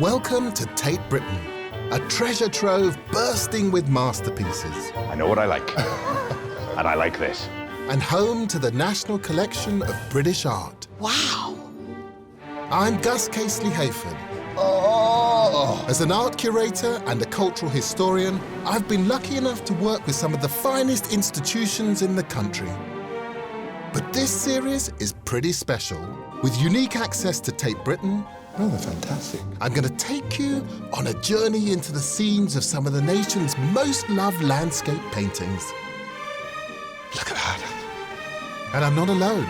Welcome to Tate Britain, a treasure trove bursting with masterpieces. I know what I like, and I like this. And home to the National Collection of British Art. Wow. I'm Gus Casely-Hayford. Oh. As an art curator and a cultural historian, I've been lucky enough to work with some of the finest institutions in the country. But this series is pretty special. With unique access to Tate Britain, Oh, they're fantastic. I'm going to take you on a journey into the scenes of some of the nation's most loved landscape paintings. Look at that. And I'm not alone,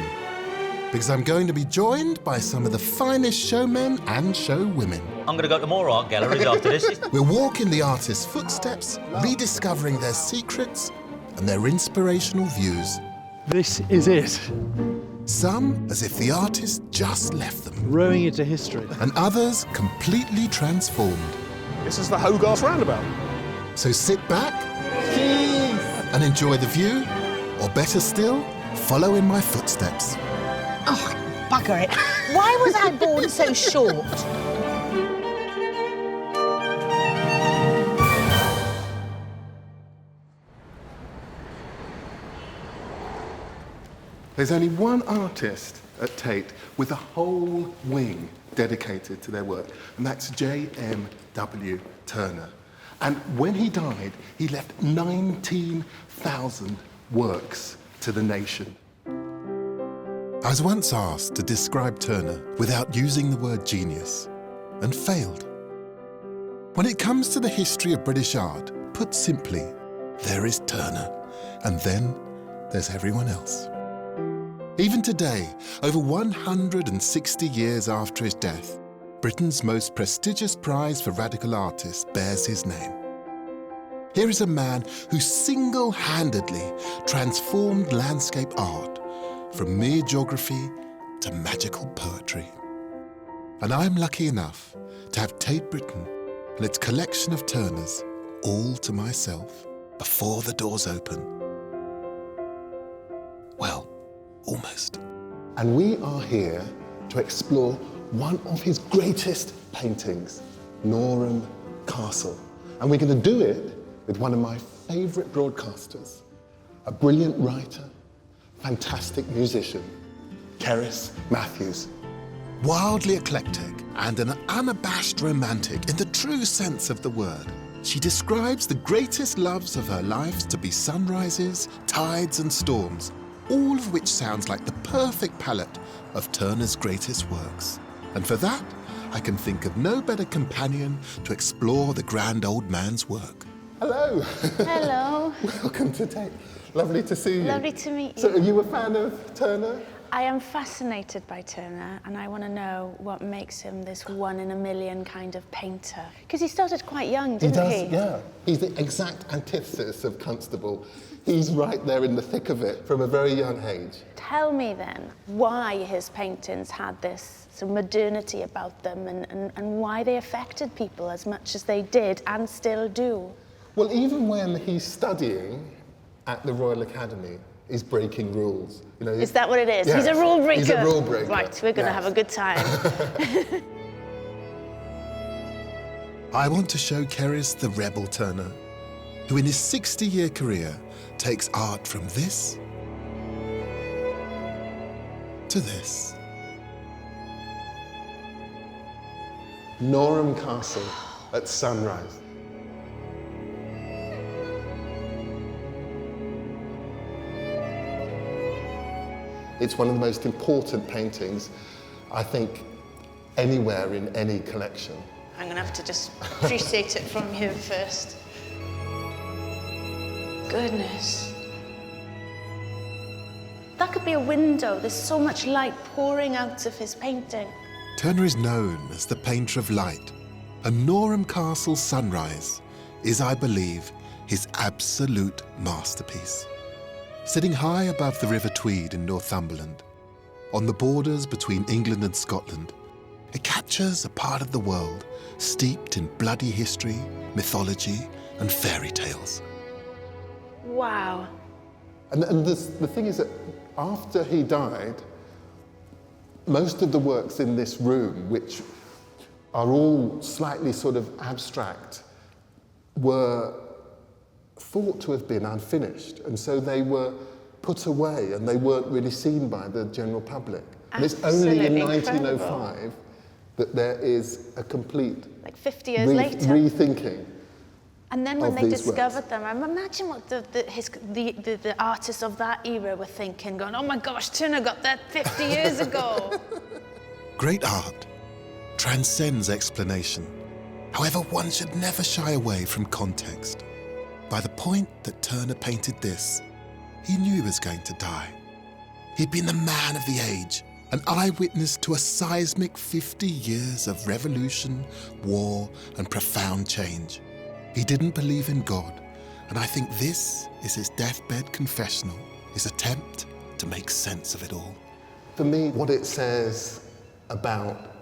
because I'm going to be joined by some of the finest showmen and showwomen. I'm going to go to more art galleries after this. We'll walk in the artists' footsteps, rediscovering their secrets and their inspirational views. This is it. Some as if the artist just left them, Rowing into history. and others completely transformed. This is the Hogarth Roundabout. So sit back and enjoy the view, or better still, follow in my footsteps. Oh, bugger it. Why was I born so short? There's only one artist at Tate with a whole wing dedicated to their work, and that's JMW Turner. And when he died, he left 19,000 works to the nation. I was once asked to describe Turner without using the word genius, and failed. When it comes to the history of British art, put simply, there is Turner, and then there's everyone else. Even today, over 160 years after his death, Britain's most prestigious prize for radical artists bears his name. Here is a man who single-handedly transformed landscape art from mere geography to magical poetry. And I'm lucky enough to have Tate Britain and its collection of Turners all to myself before the doors open. Well, almost. And we are here to explore one of his greatest paintings, Norham Castle. And we're going to do it with one of my favourite broadcasters, a brilliant writer, fantastic musician, Cerys Matthews. Wildly eclectic and an unabashed romantic in the true sense of the word, she describes the greatest loves of her life to be sunrises, tides and storms, all of which sounds like the perfect palette of Turner's greatest works. And for that, I can think of no better companion to explore the grand old man's work. Hello. Hello. Welcome to Tate. Lovely to see you. Lovely to meet you. So are you a fan of Turner? I am fascinated by Turner, and I want to know what makes him this one-in-a-million kind of painter. Because he started quite young, didn't he? Yeah. He's the exact antithesis of Constable. He's right there in the thick of it from a very young age. Tell me then why his paintings had this sort of modernity about them, and why they affected people as much as they did and still do. Well, even when he's studying at the Royal Academy, he's breaking rules. You know, Is that what it is? Yes, He's a rule breaker. He's a rule breaker. Right, we're going to have a good time. I want to show Cerys the rebel Turner, who in his 60-year career takes art from this to this. Norham Castle at sunrise. It's one of the most important paintings, I think, anywhere in any collection. I'm going to have to just appreciate it from here first. Goodness. That could be a window. There's so much light pouring out of his painting. Turner is known as the painter of light, and Norham Castle Sunrise is, I believe, his absolute masterpiece. Sitting high above the River Tweed in Northumberland, on the borders between England and Scotland, it captures a part of the world steeped in bloody history, mythology, and fairy tales. Wow. And the thing is that after he died, most of the works in this room, which are all slightly sort of abstract, were thought to have been unfinished, and so they were put away and they weren't really seen by the general public. And it's only in 1905 that there is a complete, like 50 years later, rethinking. And then when they discovered them, I imagine what the artists of that era were thinking, going, oh my gosh, Turner got that 50 years ago. Great art transcends explanation. However, one should never shy away from context. By the point that Turner painted this, he knew he was going to die. He'd been the man of the age, an eyewitness to a seismic 50 years of revolution, war, and profound change. He didn't believe in God, and I think this is his deathbed confessional, his attempt to make sense of it all. For me, what it says about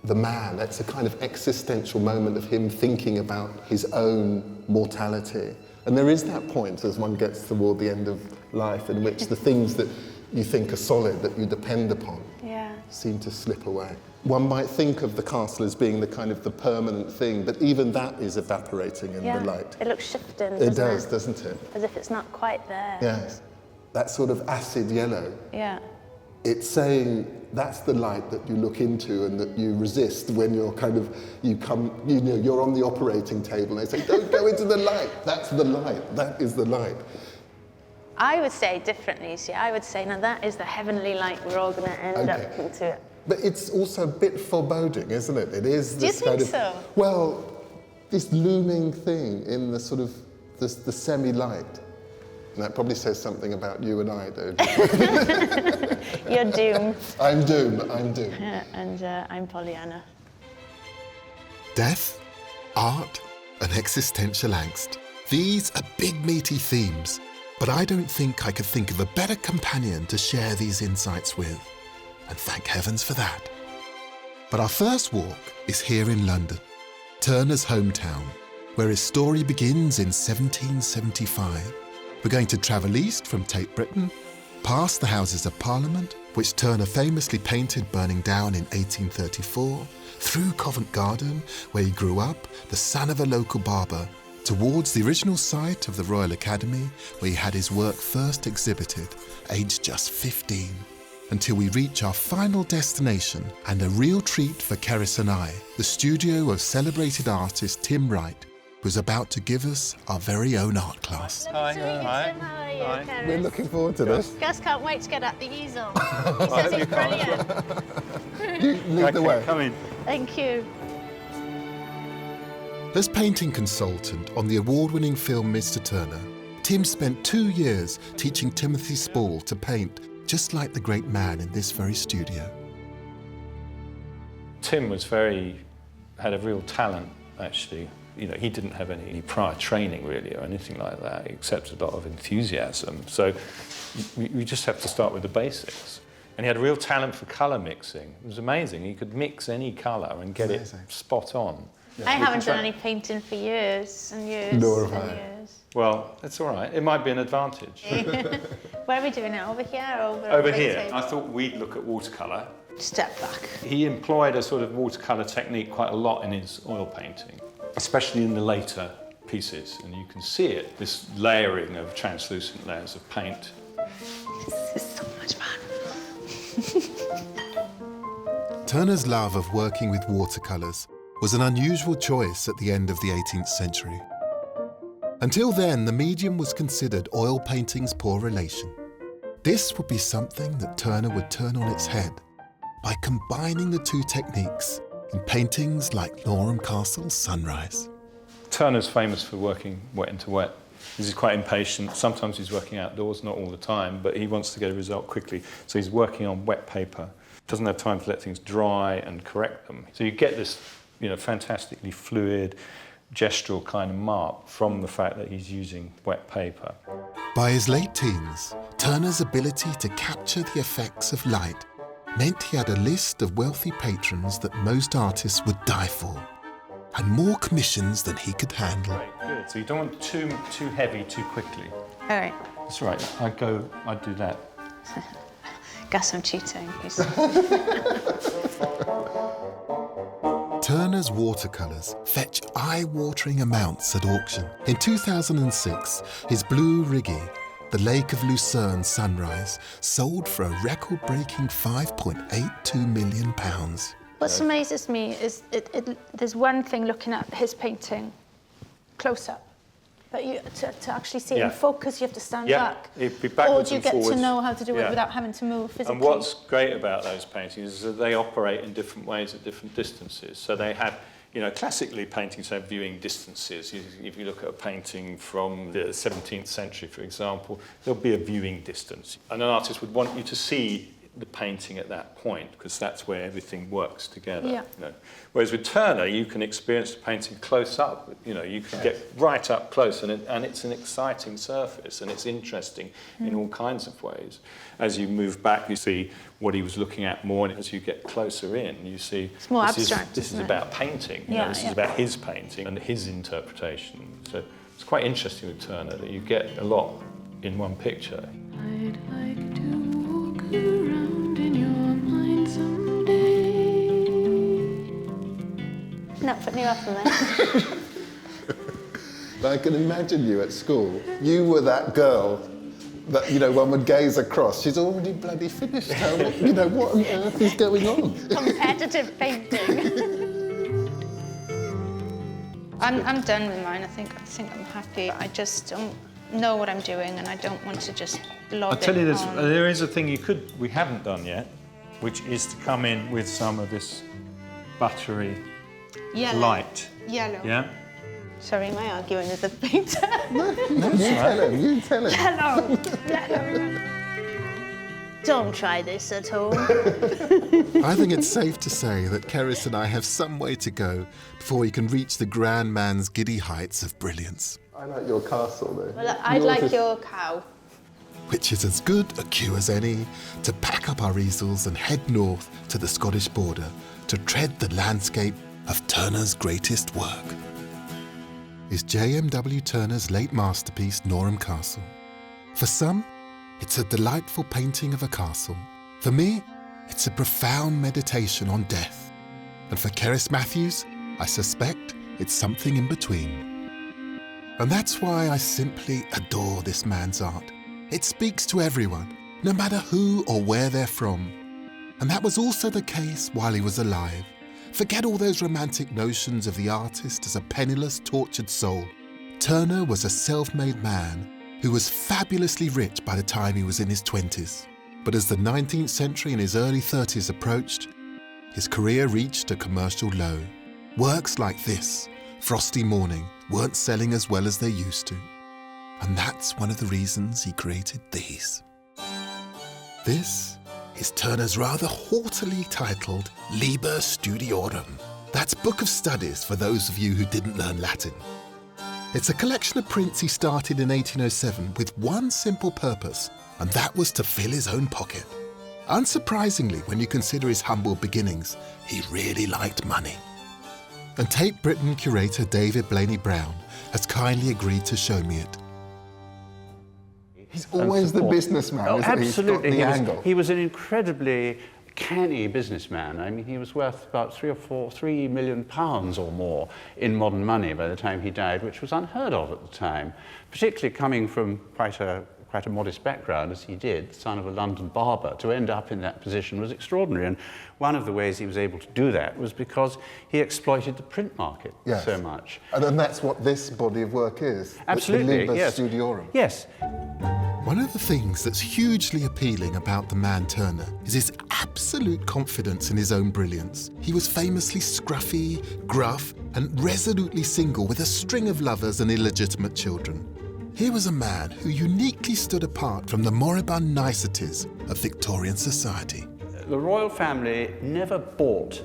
the man, it's a kind of existential moment of him thinking about his own mortality. And there is that point as one gets toward the end of life in which the things that you think are solid, that you depend upon, seem to slip away. One might think of the castle as being the kind of the permanent thing, but even that is evaporating in the light. It looks shifting, doesn't it? As if it's not quite there. Yes. That sort of acid yellow. Yeah. It's saying that's the light that you look into and that you resist when you're you're on the operating table and they say, don't go into the light. That's the light. That is the light. I would say differently, see. I would say, now that is the heavenly light we're all going to end up into it. But it's also a bit foreboding, isn't it? It is this Do you think so? Well, this looming thing in the sort of the semi-light. And that probably says something about you and I, don't it? You're doomed. I'm doomed. And I'm Pollyanna. Death, art, and existential angst. These are big, meaty themes, but I don't think I could think of a better companion to share these insights with. And thank heavens for that. But our first walk is here in London, Turner's hometown, where his story begins in 1775. We're going to travel east from Tate Britain, past the Houses of Parliament, which Turner famously painted burning down in 1834, through Covent Garden, where he grew up, the son of a local barber, towards the original site of the Royal Academy, where he had his work first exhibited, aged just 15, until we reach our final destination and a real treat for Keris and I, the studio of celebrated artist Tim Wright, who's about to give us our very own art class. Hi. How are you, Keris? We're looking forward to this. Gus can't wait to get at the easel. He says it's brilliant. You lead the way. Come in. Thank you. As painting consultant on the award-winning film Mr. Turner, Tim spent 2 years teaching Timothy Spall to paint just like the great man in this very studio. Tim had a real talent, actually. You know, he didn't have any prior training really or anything like that, except a lot of enthusiasm. So we just have to start with the basics. And he had a real talent for colour mixing. It was amazing. He could mix any colour and get it spot on. Yeah. I haven't done any painting for years and years Nor have and I. years. Well, that's all right. It might be an advantage. Where are we doing it? Over here or over here? I thought we'd look at watercolour. Step back. He employed a sort of watercolour technique quite a lot in his oil painting, especially in the later pieces. And you can see it, this layering of translucent layers of paint. This is so much fun. Turner's love of working with watercolours was an unusual choice at the end of the 18th century. Until then, the medium was considered oil painting's poor relation. This would be something that Turner would turn on its head by combining the two techniques in paintings like Norham Castle's Sunrise. Turner's famous for working wet into wet. He's quite impatient. Sometimes he's working outdoors, not all the time, but he wants to get a result quickly. So he's working on wet paper. Doesn't have time to let things dry and correct them. So you get this, fantastically fluid, gestural kind of mark from the fact that he's using wet paper. By his late teens, Turner's ability to capture the effects of light meant he had a list of wealthy patrons that most artists would die for, and more commissions than he could handle. Great, good. So you don't want too heavy too quickly. All right. That's right. I'd do that. Guess I'm cheating. Turner's watercolours fetch eye-watering amounts at auction. In 2006, his Blue Riggy, the Lake of Lucerne Sunrise, sold for a record-breaking £5.82 million. What amazes me is there's one thing looking at his painting close up, but to actually see it in focus, you have to stand back. It'd be backwards or do you and get forwards. to know how to do it without having to move physically? And what's great about those paintings is that they operate in different ways at different distances. So they have, you know, classically paintings have viewing distances. If you look at a painting from the 17th century, for example, there'll be a viewing distance. And an artist would want you to see the painting at that point, because that's where everything works together. Yeah. You know. Whereas with Turner, you can experience the painting close up. You know, you can get right up close, and it's an exciting surface, and it's interesting in all kinds of ways. As you move back, you see what he was looking at more, and as you get closer in, you see it's more abstract. This is about painting. You know, this is about his painting and his interpretation. So it's quite interesting with Turner that you get a lot in one picture. I'd like to walk around in your mind someday. Not putting you off on that. I can imagine you at school. You were that girl that, you know, one would gaze across. She's already bloody finished. You know, what on earth is going on? Competitive painting. I'm done with mine. I think I'm happy. I just don't know what I'm doing, and I don't want to just lob I'll tell you this, on. there is a thing we haven't done yet, which is to come in with some of this buttery light. Yellow. Yeah? Sorry, am I arguing with the painter? No, you tell him. Yellow. Yellow. Don't try this at home. I think it's safe to say that Keris and I have some way to go before we can reach the grand man's giddy heights of brilliance. I like your castle, though. Well, I'd like your cow. Which is as good a cue as any to pack up our easels and head north to the Scottish border to tread the landscape of Turner's greatest work. Is JMW Turner's late masterpiece, Norham Castle. For some, it's a delightful painting of a castle. For me, it's a profound meditation on death. And for Keris Matthews, I suspect it's something in between. And that's why I simply adore this man's art. It speaks to everyone, no matter who or where they're from. And that was also the case while he was alive. Forget all those romantic notions of the artist as a penniless, tortured soul. Turner was a self-made man who was fabulously rich by the time he was in his 20s. But as the 19th century and his early 30s approached, his career reached a commercial low. Works like this, Frosty Morning, weren't selling as well as they used to. And that's one of the reasons he created these. This is Turner's rather haughtily titled Liber Studiorum. That's Book of Studies for those of you who didn't learn Latin. It's a collection of prints he started in 1807 with one simple purpose, and that was to fill his own pocket. Unsurprisingly, when you consider his humble beginnings, he really liked money. And Tate Britain curator David Blaney Brown has kindly agreed to show me it. He's always the businessman, Oh, isn't he? absolutely. He's got the angle. He was an incredibly canny businessman. I mean, he was worth about £3 million or more in modern money by the time he died, which was unheard of at the time, particularly coming from quite a modest background, as he did, son of a London barber. To end up in that position was extraordinary, and one of the ways he was able to do that was because he exploited the print market so much. And that's what this body of work is. Absolutely, the Liber yes. Studiorum. Yes. One of the things that's hugely appealing about the man Turner is his absolute confidence in his own brilliance. He was famously scruffy, gruff, and resolutely single with a string of lovers and illegitimate children. Here was a man who uniquely stood apart from the moribund niceties of Victorian society. The royal family never bought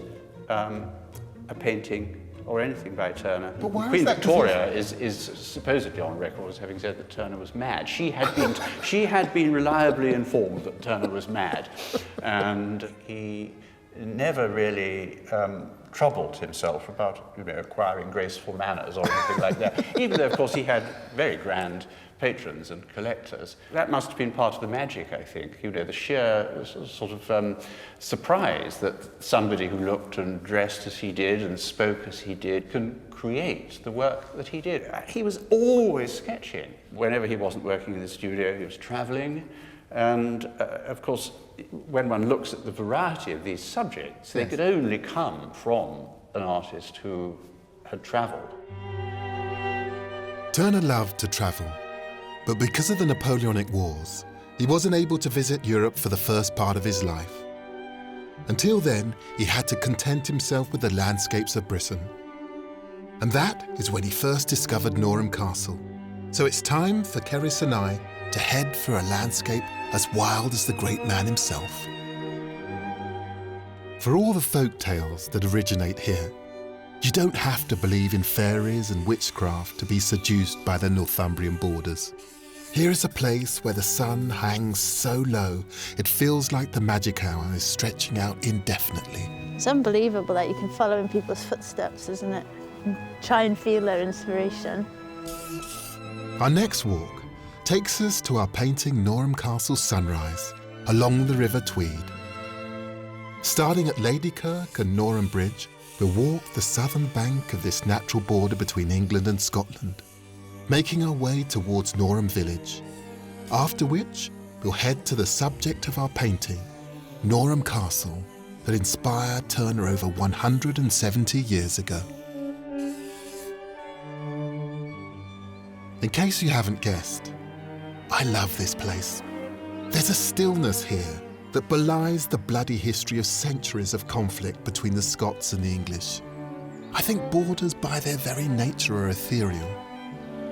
a painting or anything by Turner. But why Queen is that? Victoria is supposedly on record as having said that Turner was mad. She had been reliably informed that Turner was mad, and he never really troubled himself about acquiring graceful manners or anything like that. Even though, of course, he had very grand patrons and collectors. That must have been part of the magic, I think, you know, the sheer sort of surprise that somebody who looked and dressed as he did and spoke as he did can create the work that he did. He was always sketching. Whenever he wasn't working in the studio, he was traveling. And of course, when one looks at the variety of these subjects, they could only come from an artist who had traveled. Turner loved to travel, but because of the Napoleonic Wars, he wasn't able to visit Europe for the first part of his life. Until then, he had to content himself with the landscapes of Britain. And that is when he first discovered Norham Castle. So it's time for Cerys and I to head for a landscape as wild as the great man himself. For all the folk tales that originate here, you don't have to believe in fairies and witchcraft to be seduced by the Northumbrian borders. Here is a place where the sun hangs so low, it feels like the magic hour is stretching out indefinitely. It's unbelievable that you can follow in people's footsteps, isn't it? And try and feel their inspiration. Our next walk takes us to our painting Norham Castle Sunrise along the River Tweed. Starting at Ladykirk and Norham Bridge, we'll walk the southern bank of this natural border between England and Scotland, making our way towards Norham Village, after which we'll head to the subject of our painting, Norham Castle, that inspired Turner over 170 years ago. In case you haven't guessed, I love this place. There's a stillness here that belies the bloody history of centuries of conflict between the Scots and the English. I think borders by their very nature are ethereal.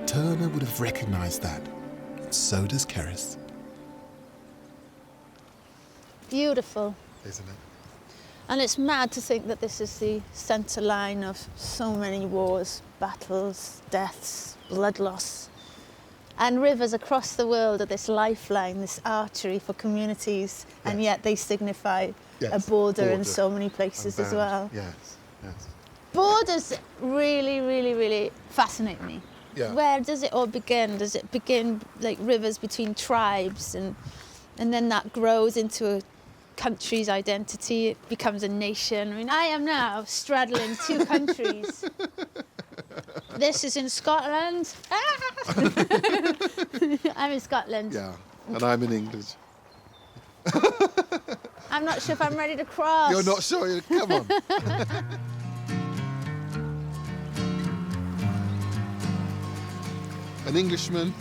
Turner would have recognised that, and so does Cerys. Beautiful. Isn't it? And it's mad to think that this is the centre line of so many wars, battles, deaths, blood loss. And rivers across the world are this lifeline, this artery for communities, and yet they signify a border in so many places as well. Yes, yes. Borders really, really, really fascinate me. Yeah. Where does it all begin? Does it begin like rivers between tribes, and then that grows into a country's identity? It becomes a nation. I mean, I am now straddling two countries. This is in Scotland. I'm in Scotland. Yeah, and I'm in England. I'm not sure if I'm ready to cross. You're not sure? Come on. An Englishman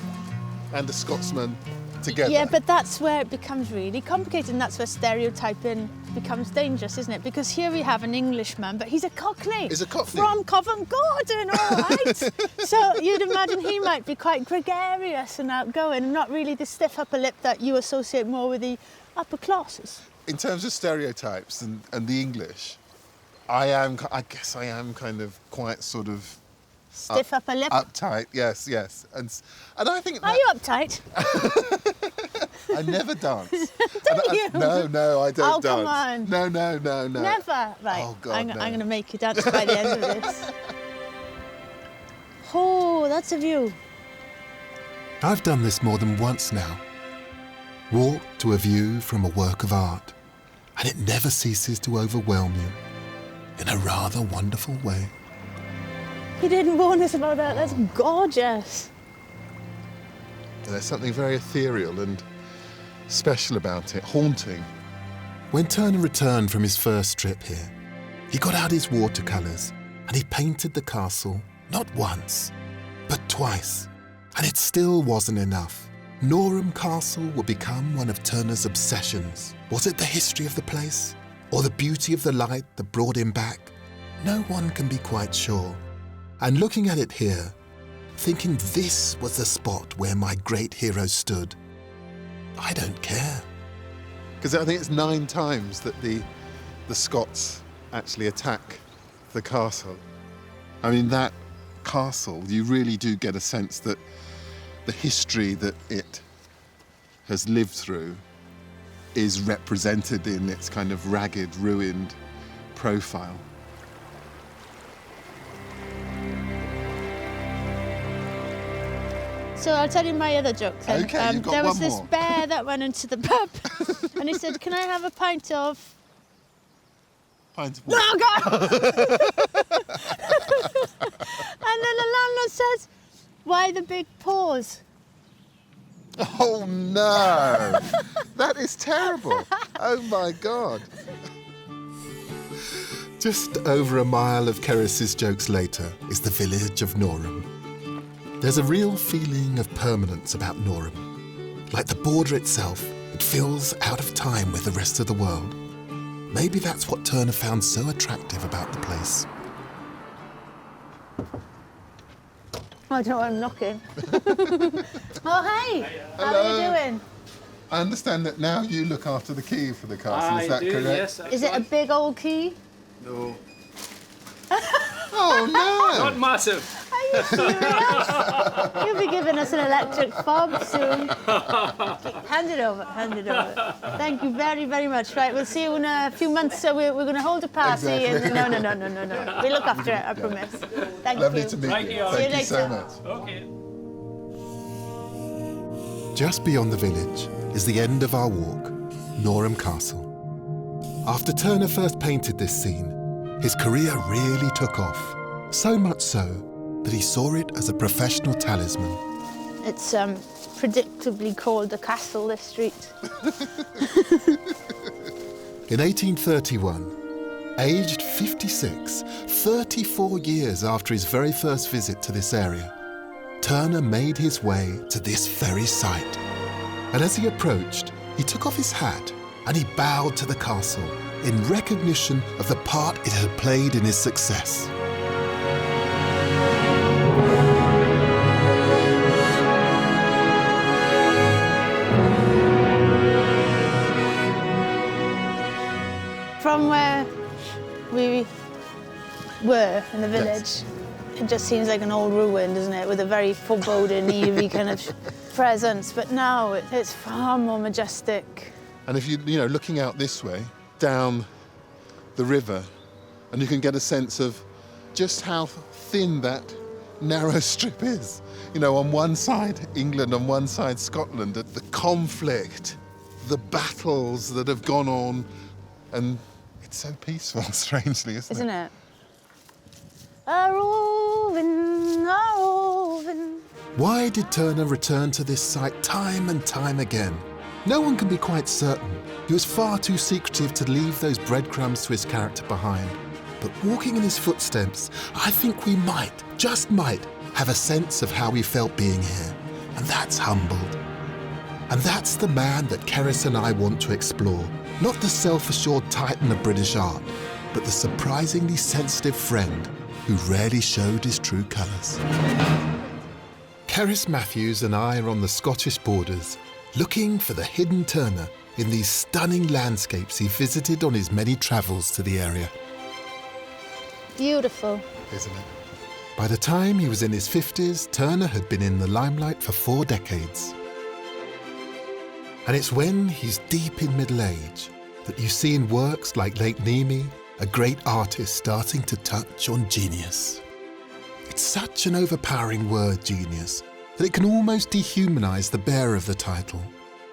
and a Scotsman together. Yeah, but that's where it becomes really complicated, and that's where stereotyping becomes dangerous, isn't it? Because here we have an Englishman, but he's a Cockney. He's a Cockney. From Covent Garden, all right. So you'd imagine he might be quite gregarious and outgoing, and not really the stiff upper lip that you associate more with the upper classes. In terms of stereotypes and the English, I guess I am kind of quite sort of Stiff upper lip. uptight. Yes, yes, and I think. Are you uptight? I never dance. Don't you? No, I don't Oh, dance. come on. No. Never. Right. Oh, God, I'm no. going to make you dance by the end of this. Oh, that's a view. I've done this more than once now. Walk to a view from a work of art, and it never ceases to overwhelm you in a rather wonderful way. You didn't warn us about that. That's gorgeous. There's something very ethereal and special about it, haunting. When Turner returned from his first trip here, he got out his watercolours and he painted the castle not once, but twice. And it still wasn't enough. Norham Castle would become one of Turner's obsessions. Was it the history of the place? Or the beauty of the light that brought him back? No one can be quite sure. And looking at it here, thinking this was the spot where my great hero stood, I don't care. Because I think it's 9 times that the Scots actually attack the castle. I mean, that castle, you really do get a sense that the history that it has lived through is represented in its kind of ragged, ruined profile. So I'll tell you my other joke then. Okay, you've got there was one this more. bear that went into the pub and he said, "Can I have a pint of..." Pint of Oh, God! And then the landlord says, "Why the big pause?" Oh no! That is terrible. Oh my God. Just over a mile of Keris's jokes later is the village of Norham. There's a real feeling of permanence about Norham. Like the border itself, it feels out of time with the rest of the world. Maybe that's what Turner found so attractive about the place. I don't know why I'm knocking. Oh, hey! How are Hello. you doing? I understand that now you look after the key for the castle, is that correct? Yes, Is it a big old key? No. Oh no! Not massive. Are you serious? You'll be giving us an electric fob soon. Hand it over, hand it over. Thank you very, very much. Right, we'll see you in a few months. So we're going to hold a party. Exactly. And no. We look after it, I promise. Thank Lovely you. to meet Thank you. you. Thank See you you so later. much. Okay. Just beyond the village is the end of our walk, Norham Castle. After Turner first painted this scene, his career really took off, so much so that he saw it as a professional talisman. It's predictably called the castle, this street. In 1831, aged 56, 34 years after his very first visit to this area, Turner made his way to this very site. And as he approached, he took off his hat and he bowed to the castle in recognition of the part it had played in his success. From where we were in the village, it just seems like an old ruin, doesn't it? With a very foreboding, eerie kind of presence. But now it's far more majestic. And if you're looking out this way, down the river, and you can get a sense of just how thin that narrow strip is. On one side England, on one side Scotland, the conflict, the battles that have gone on, and it's so peaceful, strangely, isn't it? A roving, a roving. Why did Turner return to this site time and time again? No one can be quite certain. He was far too secretive to leave those breadcrumbs to his character behind. But walking in his footsteps, I think we might, just might, have a sense of how he felt being here. And that's humbled. And that's the man that Keris and I want to explore. Not the self-assured titan of British art, but the surprisingly sensitive friend who rarely showed his true colours. Keris Matthews and I are on the Scottish borders, looking for the hidden Turner in these stunning landscapes he visited on his many travels to the area. Beautiful. Isn't it? By the time he was in his 50s, Turner had been in the limelight for 4 decades. And it's when he's deep in middle age that you see in works like Lake Nemi, a great artist starting to touch on genius. It's such an overpowering word, genius, that it can almost dehumanize the bearer of the title.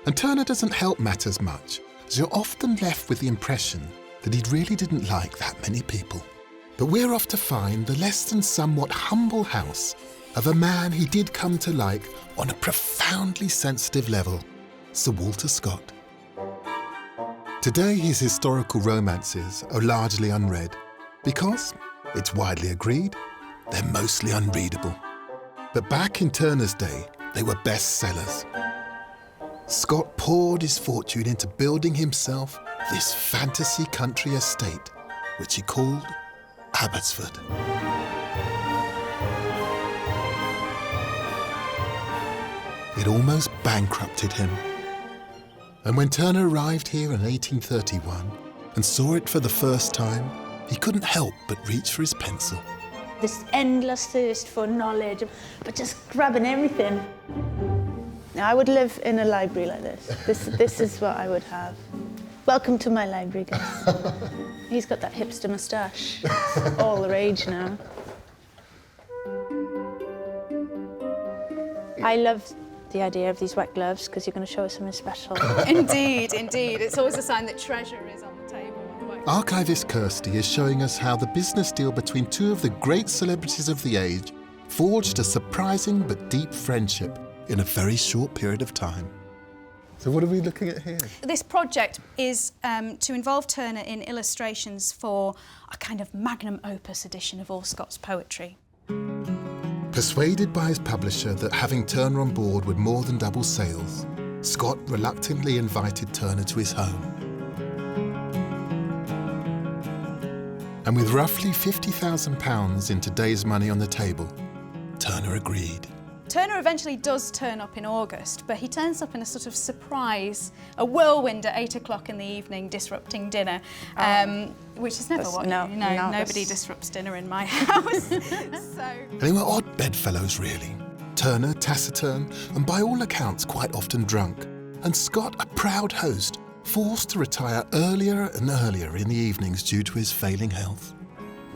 And Turner doesn't help matters much, as you're often left with the impression that he really didn't like that many people. But we're off to find the less than somewhat humble house of a man he did come to like on a profoundly sensitive level, Sir Walter Scott. Today his historical romances are largely unread because, it's widely agreed, they're mostly unreadable. But back in Turner's day, they were bestsellers. Scott poured his fortune into building himself this fantasy country estate, which he called Abbotsford. It almost bankrupted him. And when Turner arrived here in 1831 and saw it for the first time, he couldn't help but reach for his pencil. This endless thirst for knowledge, but just grabbing everything. Now, I would live in a library like this. This is what I would have. Welcome to my library, guys. He's got that hipster moustache. All the rage now. I love the idea of these wet gloves because you're going to show us something special. Indeed, indeed. It's always a sign that treasure is on the table. Archivist Kirsty is showing us how the business deal between two of the great celebrities of the age forged a surprising but deep friendship in a very short period of time. So what are we looking at here? This project is to involve Turner in illustrations for a kind of magnum opus edition of all Scott's poetry. Persuaded by his publisher that having Turner on board would more than double sales, Scott reluctantly invited Turner to his home. And with roughly £50,000 in today's money on the table, Turner agreed. Turner eventually does turn up in August, but he turns up in a sort of surprise, a whirlwind at 8 o'clock in the evening, disrupting dinner, which is never what, nobody disrupts dinner in my house. They were odd bedfellows, really. Turner, taciturn, and by all accounts quite often drunk, and Scott, a proud host, forced to retire earlier and earlier in the evenings due to his failing health.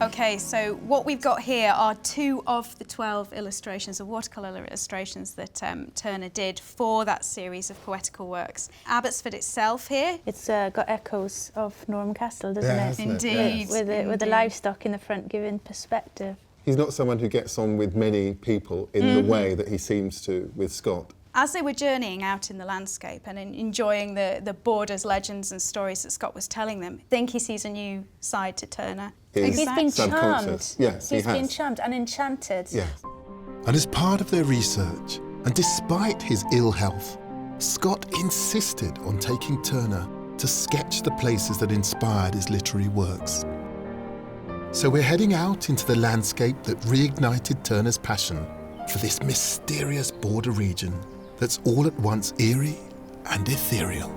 Okay, so what we've got here are 2 of the 12 illustrations, the watercolour illustrations that Turner did for that series of poetical works. Abbotsford itself here. It's got echoes of Norham Castle, doesn't it? Indeed. With the livestock in the front giving perspective. He's not someone who gets on with many people in the way that he seems to with Scott. As they were journeying out in the landscape and enjoying the borders, legends and stories that Scott was telling them, I think he sees a new side to Turner. He's been charmed. Yes, he's been charmed and enchanted. Yes. And as part of their research, and despite his ill health, Scott insisted on taking Turner to sketch the places that inspired his literary works. So we're heading out into the landscape that reignited Turner's passion for this mysterious border region that's all at once eerie and ethereal.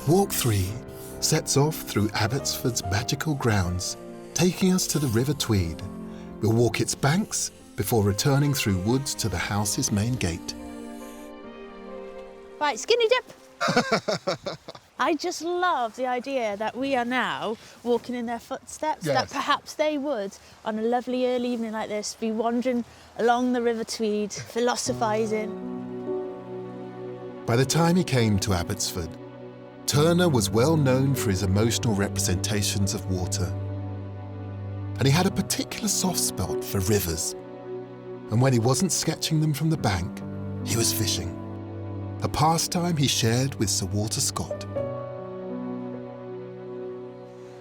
Walk 3 sets off through Abbotsford's magical grounds, taking us to the River Tweed. We'll walk its banks before returning through woods to the house's main gate. Right, skinny dip. I just love the idea that we are now walking in their footsteps, that perhaps they would, on a lovely early evening like this, be wandering along the River Tweed, philosophising. By the time he came to Abbotsford, Turner was well known for his emotional representations of water. And he had a particular soft spot for rivers. And when he wasn't sketching them from the bank, he was fishing, a pastime he shared with Sir Walter Scott.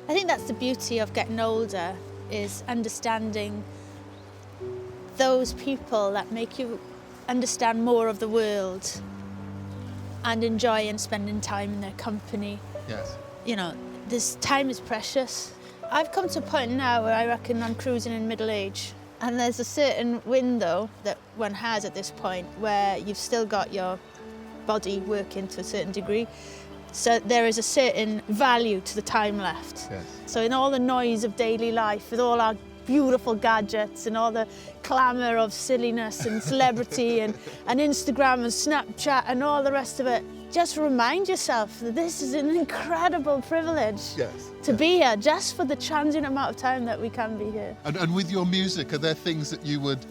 I think that's the beauty of getting older, is understanding those people that make you understand more of the world and enjoying spending time in their company. Yes. You know, this time is precious. I've come to a point now where I reckon I'm cruising in middle age, and there's a certain window that one has at this point where you've still got your body working to a certain degree. So there is a certain value to the time left. Yes. So in all the noise of daily life, with all our beautiful gadgets and all the clamour of silliness and celebrity and Instagram and Snapchat and all the rest of it, just remind yourself that this is an incredible privilege to be here, just for the transient amount of time that we can be here. And with your music, are there things that you would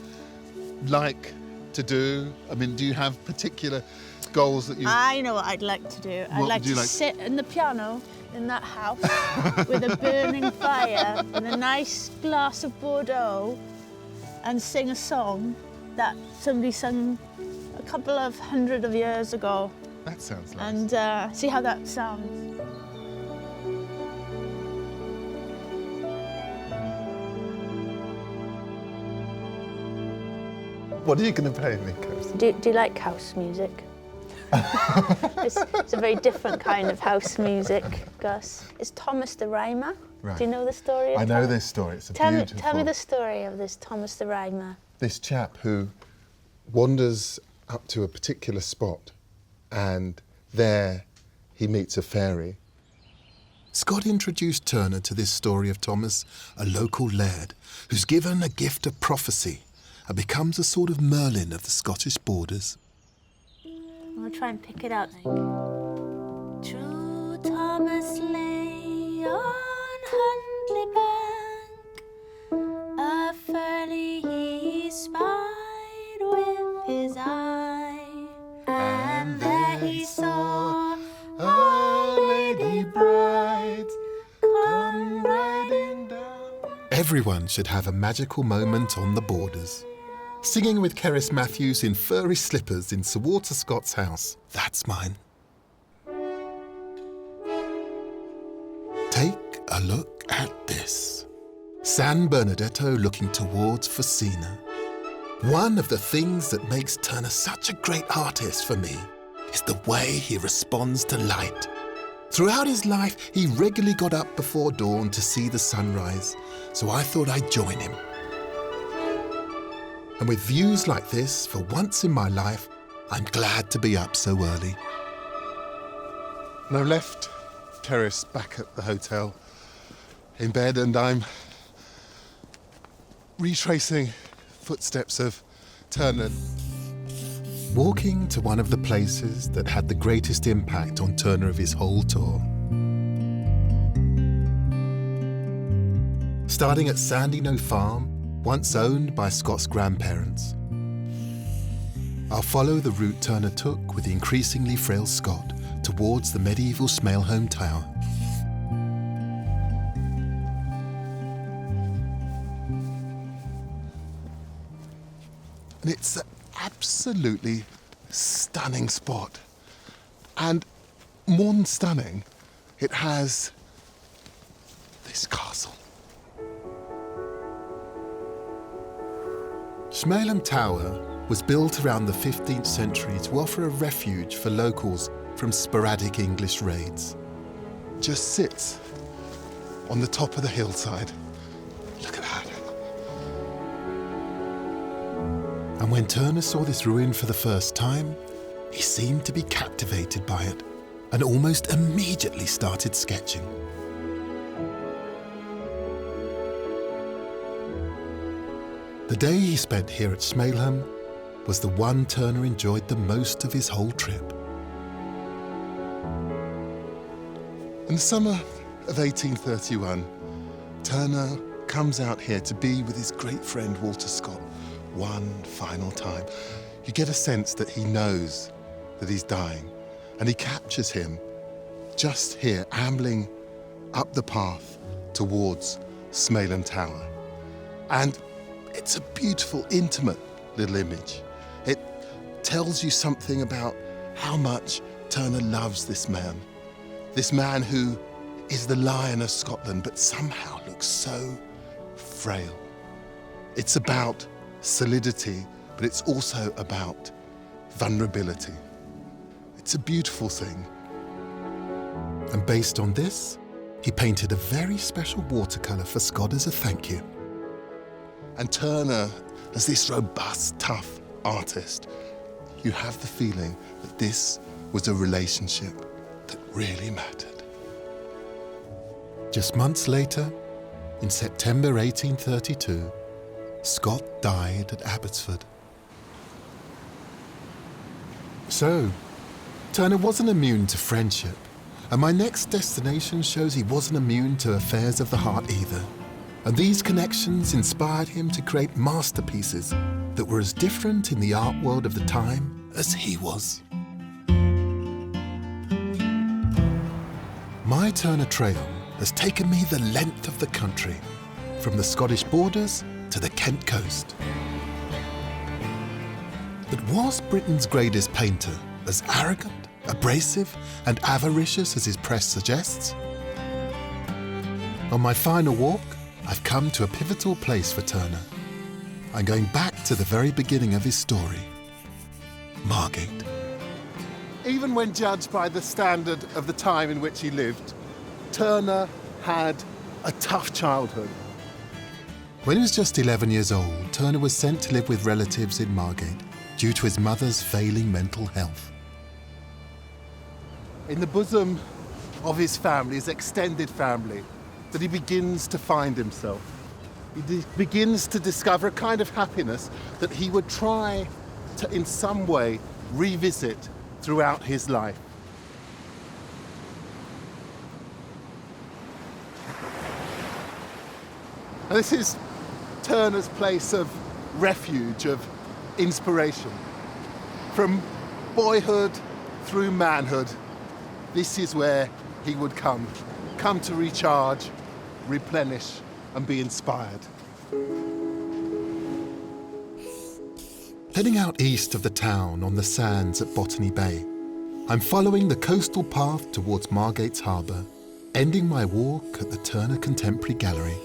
like to do? I mean, do you have particular goals that you... I know what I'd like to do. I'd like to sit in the piano in that house with a burning fire and a nice glass of Bordeaux and sing a song that somebody sung a couple of hundred of years ago. That sounds nice. And see how that sounds. What are you going to play, Nico? Do you like house music? It's a very different kind of house music, Gus. It's Thomas the Rhymer. Right. Do you know the story of I know Thomas? this story. It's beautiful... Tell me the story of this Thomas the Rhymer. This chap who wanders up to a particular spot and there he meets a fairy. Scott introduced Turner to this story of Thomas, a local laird who's given a gift of prophecy and becomes a sort of Merlin of the Scottish borders. I'm going to try and pick it out. True Thomas lay on Huntly bank, a ferny he spied Everyone should have a magical moment on the borders. Singing with Cerys Matthews in furry slippers in Sir Walter Scott's house. That's mine. Take a look at this. San Bernardetto looking towards Fusina. One of the things that makes Turner such a great artist for me is the way he responds to light. Throughout his life, he regularly got up before dawn to see the sunrise, so I thought I'd join him. And with views like this, for once in my life, I'm glad to be up so early. And I've left Cerys back at the hotel in bed, and I'm retracing footsteps of Turner. Walking to one of the places that had the greatest impact on Turner of his whole tour. Starting at Sandyknowe Farm, once owned by Scott's grandparents. I'll follow the route Turner took with the increasingly frail Scott towards the medieval Smailholm Tower. And it's an absolutely stunning spot. And more than stunning, it has this castle. Smailholm Tower was built around the 15th century to offer a refuge for locals from sporadic English raids. Just sits on the top of the hillside. Look at that. And when Turner saw this ruin for the first time, he seemed to be captivated by it and almost immediately started sketching. The day he spent here at Smailholm was the one Turner enjoyed the most of his whole trip. In the summer of 1831, Turner comes out here to be with his great friend Walter Scott one final time. You get a sense that he knows that he's dying, and he captures him just here, ambling up the path towards Smailholm Tower. And it's a beautiful, intimate little image. It tells you something about how much Turner loves this man who is the Lion of Scotland, but somehow looks so frail. It's about solidity, but it's also about vulnerability. It's a beautiful thing. And based on this, he painted a very special watercolour for Scott as a thank you. And Turner, as this robust, tough artist, you have the feeling that this was a relationship that really mattered. Just months later, in September 1832, Scott died at Abbotsford. So, Turner wasn't immune to friendship, and my next destination shows he wasn't immune to affairs of the heart either. And these connections inspired him to create masterpieces that were as different in the art world of the time as he was. My Turner trail has taken me the length of the country, from the Scottish borders to the Kent coast. But was Britain's greatest painter as arrogant, abrasive, and avaricious as his press suggests? On my final walk, I've come to a pivotal place for Turner. I'm going back to the very beginning of his story, Margate. Even when judged by the standard of the time in which he lived, Turner had a tough childhood. When he was just 11 years old, Turner was sent to live with relatives in Margate due to his mother's failing mental health. In the bosom of his family, his extended family, that he begins to find himself. He begins to discover a kind of happiness that he would try to, in some way, revisit throughout his life. And this is Turner's place of refuge, of inspiration. From boyhood through manhood, this is where he would come to recharge, replenish, and be inspired. Heading out east of the town on the sands at Botany Bay, I'm following the coastal path towards Margate's Harbour, ending my walk at the Turner Contemporary Gallery.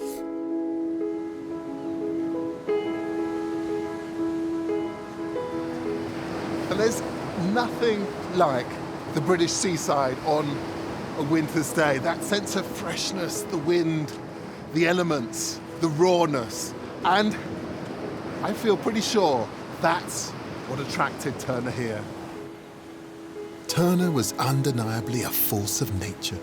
And there's nothing like the British seaside on a winter's day. That sense of freshness, the wind, the elements, the rawness. And I feel pretty sure that's what attracted Turner here. Turner was undeniably a force of nature.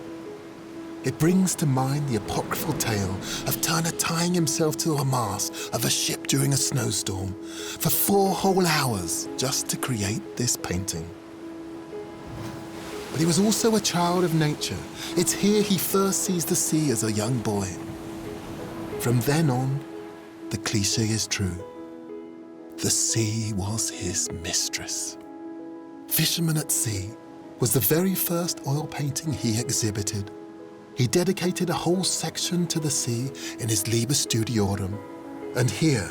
It brings to mind the apocryphal tale of Turner tying himself to a mast of a ship during a snowstorm for 4 whole hours just to create this painting. But he was also a child of nature. It's here he first sees the sea as a young boy. From then on, the cliché is true. The sea was his mistress. Fisherman at Sea was the very first oil painting he exhibited. He dedicated a whole section to the sea in his Liber Studiorum. And here,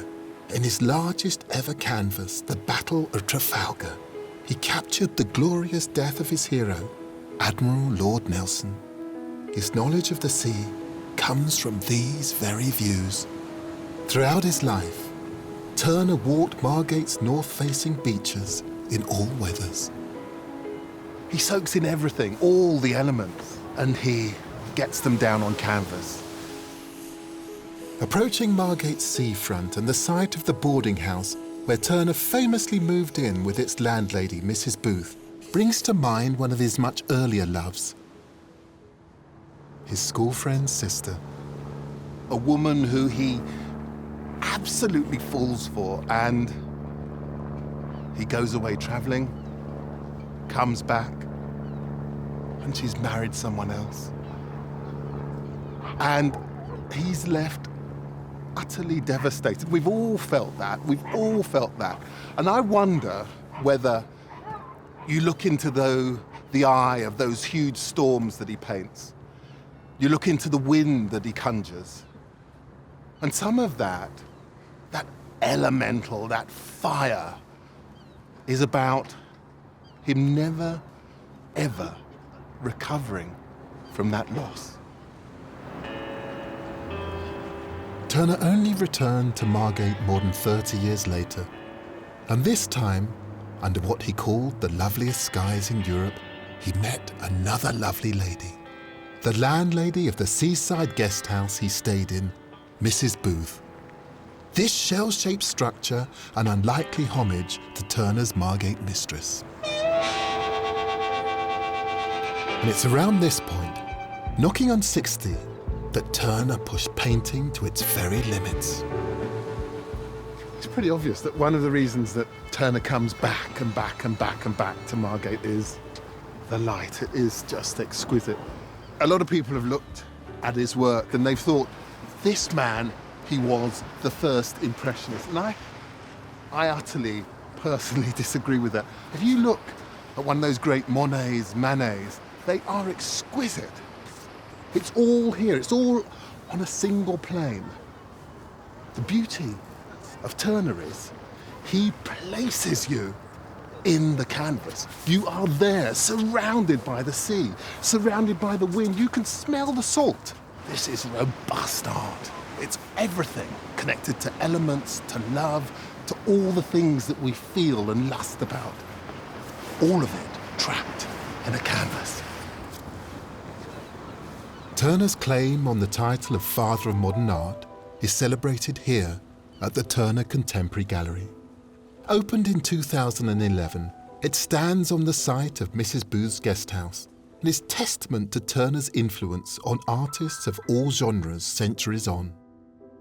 in his largest ever canvas, the Battle of Trafalgar, he captured the glorious death of his hero, Admiral Lord Nelson. His knowledge of the sea comes from these very views. Throughout his life, Turner walked Margate's north-facing beaches in all weathers. He soaks in everything, all the elements, and he gets them down on canvas. Approaching Margate's seafront and the site of the boarding house where Turner famously moved in with its landlady, Mrs. Booth, brings to mind one of his much earlier loves. His school friend's sister. A woman who he absolutely falls for, and he goes away traveling, comes back, and she's married someone else. And he's left utterly devastated. We've all felt that. We've all felt that. And I wonder whether you look into the eye of those huge storms that he paints. You look into the wind that he conjures. And some of that elemental, that fire, is about him never, ever recovering from that loss. Turner only returned to Margate more than 30 years later, and this time, under what he called the loveliest skies in Europe, he met another lovely lady, the landlady of the seaside guest house he stayed in, Mrs. Booth. This shell-shaped structure, an unlikely homage to Turner's Margate mistress. And it's around this point, knocking on 60, that Turner pushed painting to its very limits. It's pretty obvious that one of the reasons that Turner comes back and back and back and back to Margate is the light. It is just exquisite. A lot of people have looked at his work and they've thought, this man, he was the first impressionist. And I utterly, personally disagree with that. If you look at one of those great Monets, Manets, they are exquisite. It's all here, it's all on a single plane. The beauty of Turner is he places you in the canvas. You are there, surrounded by the sea, surrounded by the wind. You can smell the salt. This is robust art. It's everything connected to elements, to love, to all the things that we feel and lust about. All of it trapped in a canvas. Turner's claim on the title of Father of Modern Art is celebrated here at the Turner Contemporary Gallery. Opened in 2011, it stands on the site of Mrs. Booth's guest house and is testament to Turner's influence on artists of all genres centuries on.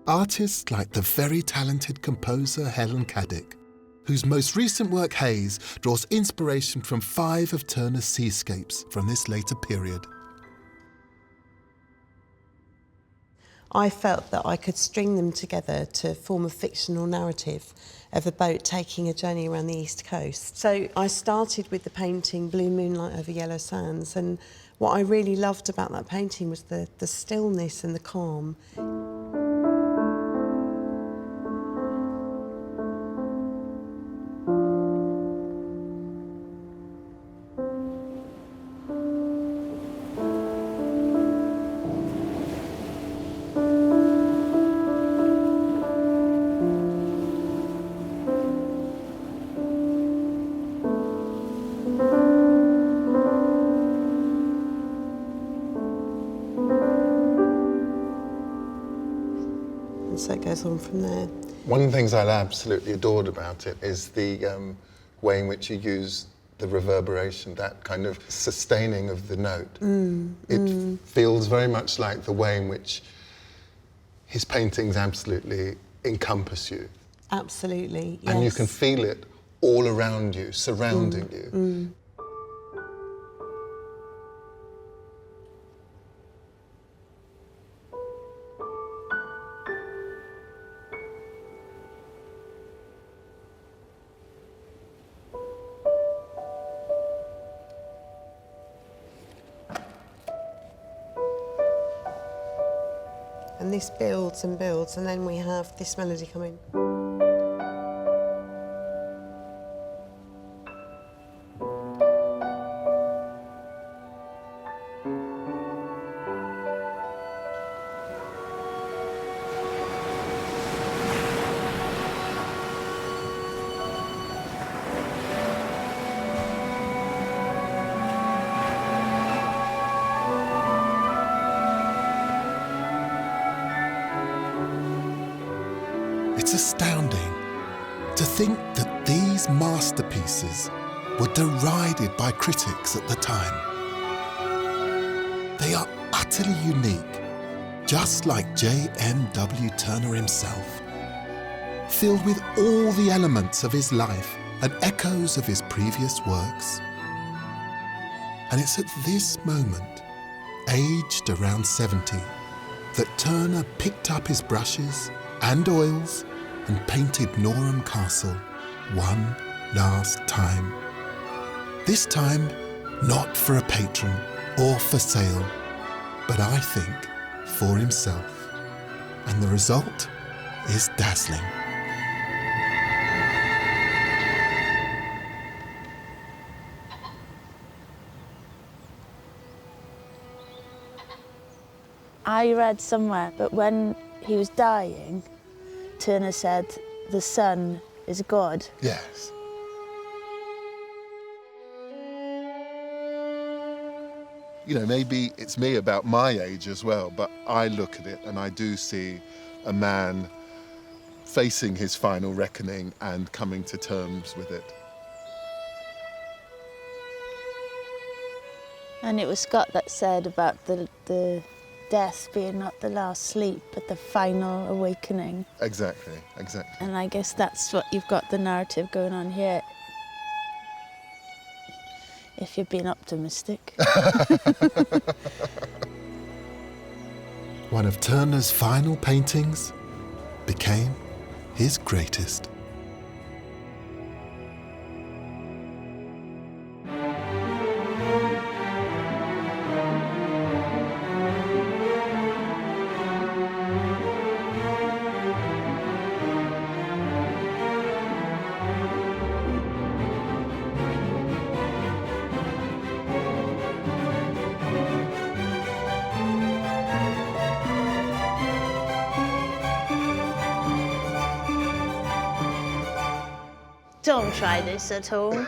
Artists like the very talented composer Helen Caddick, whose most recent work, Haze, draws inspiration from 5 of Turner's seascapes from this later period. I felt that I could string them together to form a fictional narrative of a boat taking a journey around the East Coast. So I started with the painting Blue Moonlight Over Yellow Sands, and what I really loved about that painting was the stillness and the calm. And so it goes on from there. One of the things I absolutely adored about it is the way in which you use the reverberation, that kind of sustaining of the note. It feels very much like the way in which his paintings absolutely encompass you. Absolutely, yes. And you can feel it all around you, surrounding you. And this builds and builds, and then we have this melody coming. It's astounding to think that these masterpieces were derided by critics at the time. They are utterly unique, just like JMW Turner himself, filled with all the elements of his life and echoes of his previous works. And it's at this moment, aged around 70, that Turner picked up his brushes and oils and painted Norham Castle one last time. This time, not for a patron or for sale, but I think for himself. And the result is dazzling. I read somewhere that when he was dying, Turner said, "The sun is God." Yes. You know, maybe it's me about my age as well, but I look at it and I do see a man facing his final reckoning and coming to terms with it. And it was Scott that said about the death being not the last sleep, but the final awakening. Exactly, exactly. And I guess that's what you've got the narrative going on here. If you're being optimistic. One of Turner's final paintings became his greatest. Don't try this at home.